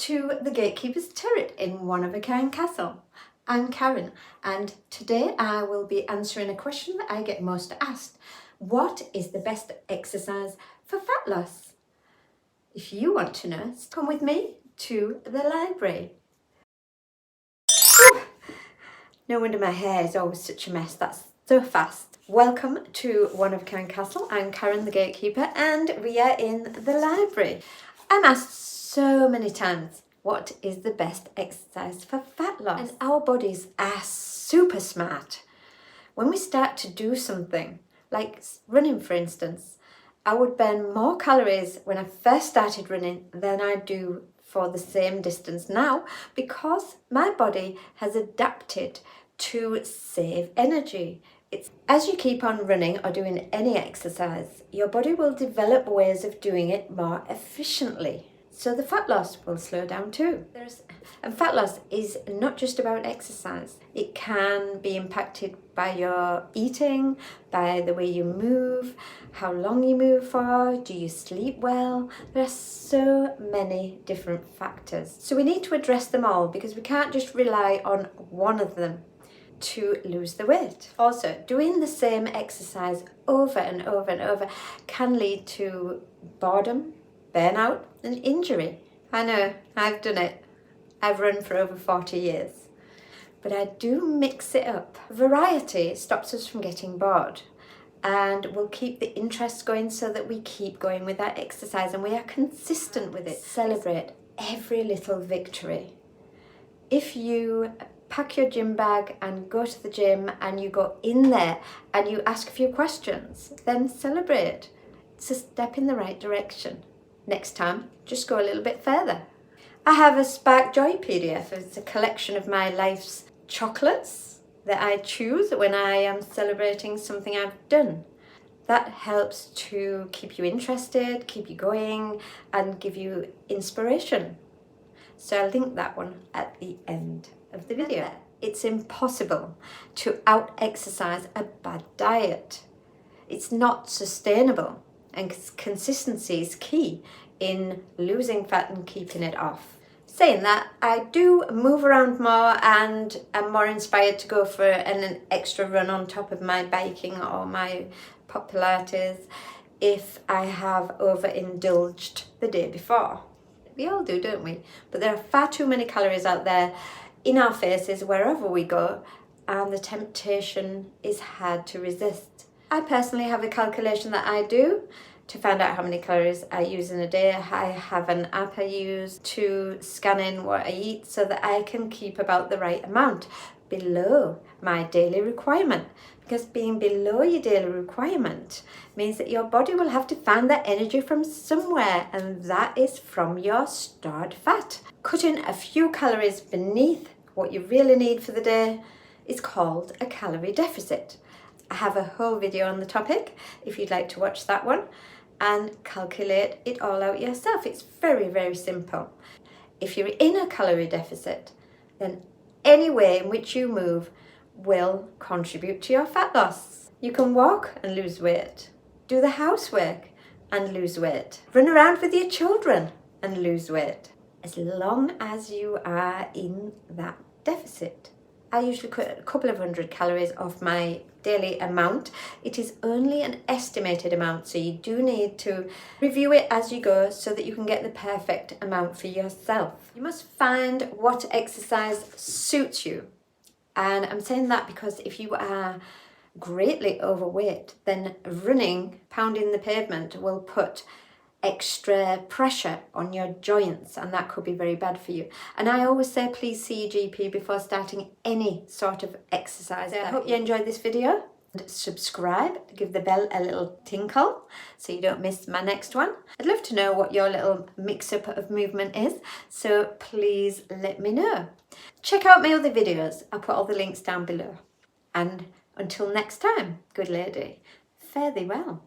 to the Gatekeeper's Turret in one-of-a-kind castle. I'm Karen, and today I will be answering a question that I get most asked. What is the best exercise for fat loss? If you want to know, come with me to the library. Whew. No wonder my hair is always such a mess, that's so fast. Welcome to One-of-a-Kind Castle. I'm Karen the Gatekeeper and we are in the library. I'm asked so many times, what is the best exercise for fat loss? And our bodies are super smart. When we start to do something, like running for instance, I would burn more calories when I first started running than I do for the same distance now, because my body has adapted to save energy. As you keep on running or doing any exercise, your body will develop ways of doing it more efficiently. So the fat loss will slow down too. And fat loss is not just about exercise. It can be impacted by your eating, by the way you move, how long you move for, do you sleep well? There are so many different factors. So we need to address them all because we can't just rely on one of them to lose the weight. Also, doing the same exercise over and over and over can lead to boredom, burnout and injury. I know, I've done it. I've run for over 40 years. But I do mix it up. Variety stops us from getting bored and will keep the interest going so that we keep going with that exercise and we are consistent with it. Celebrate every little victory. If you pack your gym bag and go to the gym and you go in there and you ask a few questions, then celebrate. It's a step in the right direction. Next time, just go a little bit further. I have a Spark Joy PDF. It's a collection of my life's chocolates that I choose when I am celebrating something I've done. That helps to keep you interested, keep you going, and give you inspiration. So I'll link that one at the end of the video. It's impossible to out-exercise a bad diet. It's not sustainable. And consistency is key in losing fat and keeping it off. Saying that, I do move around more and am more inspired to go for an extra run on top of my biking or my Pilates if I have overindulged the day before. We all do, don't we? But there are far too many calories out there in our faces wherever we go, and the temptation is hard to resist. I personally have a calculation that I do to find out how many calories I use in a day. I have an app I use to scan in what I eat so that I can keep about the right amount below my daily requirement. Because being below your daily requirement means that your body will have to find that energy from somewhere, and that is from your stored fat. Cutting a few calories beneath what you really need for the day is called a calorie deficit. I have a whole video on the topic if you'd like to watch that one and calculate it all out yourself. It's very, very simple. If you're in a calorie deficit, then any way in which you move will contribute to your fat loss. You can walk and lose weight, do the housework and lose weight, run around with your children and lose weight, as long as you are in that deficit. I usually cut a couple of hundred calories off my daily amount. It is only an estimated amount, so you do need to review it as you go so that you can get the perfect amount for yourself. You must find what exercise suits you. And I'm saying that because if you are greatly overweight, then running, pounding the pavement will put extra pressure on your joints, and that could be very bad for you. And I always say please see your GP before starting any sort of exercise. I hope you enjoyed this video. And subscribe, give the bell a little tinkle so you don't miss my next one. I'd love to know what your little mix-up of movement is, so please let me know. Check out my other videos. I'll put all the links down below. And until next time, good lady, fare thee well.